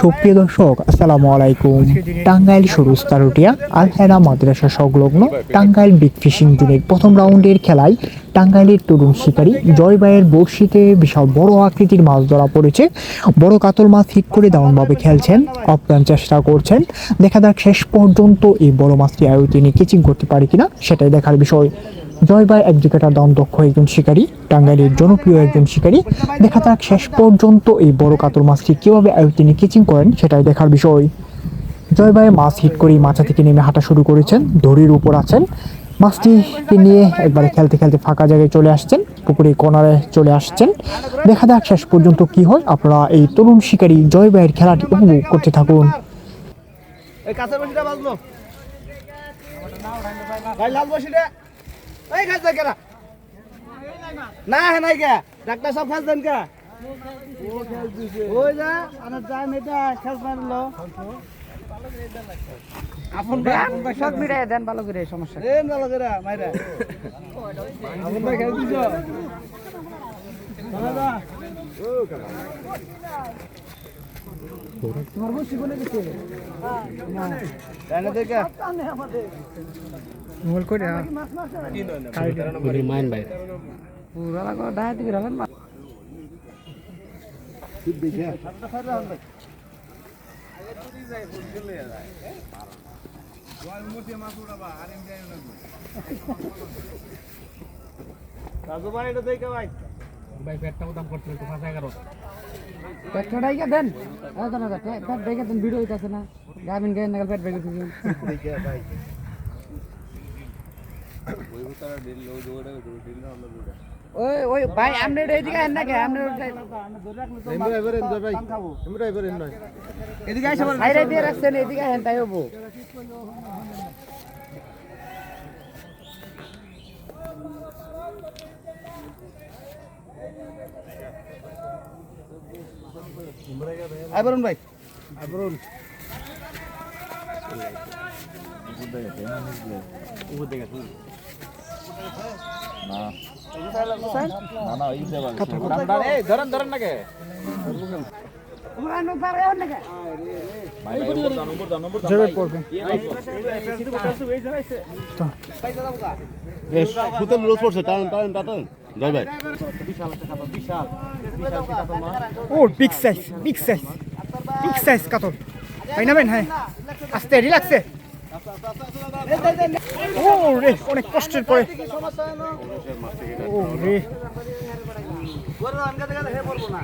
সুপ্রিয় দর্শক, আসসালামু আলাইকুম। টাঙ্গাইল সুরুস্তারুটিয়া আল হেরা মাদ্রাসা সংলগ্ন টাঙ্গাইল বিগ ফিশিং জোনের প্রথম রাউন্ডের খেলায় টাঙ্গাইলের তরুণ শিকারী জয় ভাইয়ের বড়শিতে বিশাল বড় আকৃতির মাছ ধরা পড়েছে। বড় কাতল মাছ হিট করে দারুণভাবে খেলছেন, অপ্রাণ চেষ্টা করছেন। দেখা যাক শেষ পর্যন্ত এই বড় মাছটি আয়তনে কিচিং করতে পারে কিনা, সেটাই দেখার বিষয়। জয় ভাই এক জায়গাটা দাম দক্ষ একজন শিকারী, টাঙ্গাইলের জনপ্রিয় একজন শিকারী। দেখা যাক শেষ পর্যন্ত এই বড় কাতল মাছটি কিভাবে আয়তনে কিচিং করেন, সেটাই দেখার বিষয়। জয় ভাই মাছ হিট করেই মাথা থেকে নেমে হাঁটা শুরু করেছেন, দড়ির উপর আছেন। মাছটিকে নিয়ে একবারে খেলতে খেলতে ফাঁকা জায়গায় চলে আসছেন, পুকুরে কোনারে চলে আসছেন। দেখা যাক শেষ পর্যন্ত কি হয়। আপনারা এই তরুণ শিকারী জয় ভাইয়ের খেলাটি উপভোগ করতে থাকুন। না হ্যাঁ নাই কে ডাক্তার সব খাস দেন কে ওই যা আনার যায় মেয়েটা খেস মারলো আপন ভাই সব মিটাই দেন ভালো করে সমস্যা দেন ভালো করে মাইরা আপন ভাই খেল দিছো দাদা ও কাকা তোমার বসি বলে গেছে না জানা দেখে মোল করে কাই মাইন ভাই পুরা লাগো দাই দিকে রাখেন ঠিক দেখে রাজু ভাই এটা দেখে ভাই ভাই পেটটা দাম করতে একটু ফাঁসাই করো পেটটা ডাইকা দেন দাদা দাদা পেট দেখে দেন ভিডিও হইতাছে না গাবিন গায় নাগাল পেট বেগে দিছেন দেখে ভাই ওই উতারা দিল ওই দিল না আমরা দুটা ওই ভাই আমনে এদিকে আন না কে আমনে এবারে ভাই আমরা এবারে নয় এদিকে আইসা বল আইরে দিয়ে রাখছেন এদিকে আন তাই হবো আইবরুন ভাই আইবরুন উপর দেখে না না এই দেবা এই ধরেন না কে আস্তে রিল্যাক্সে অনেক কষ্টের পরে রে হে পড়বো না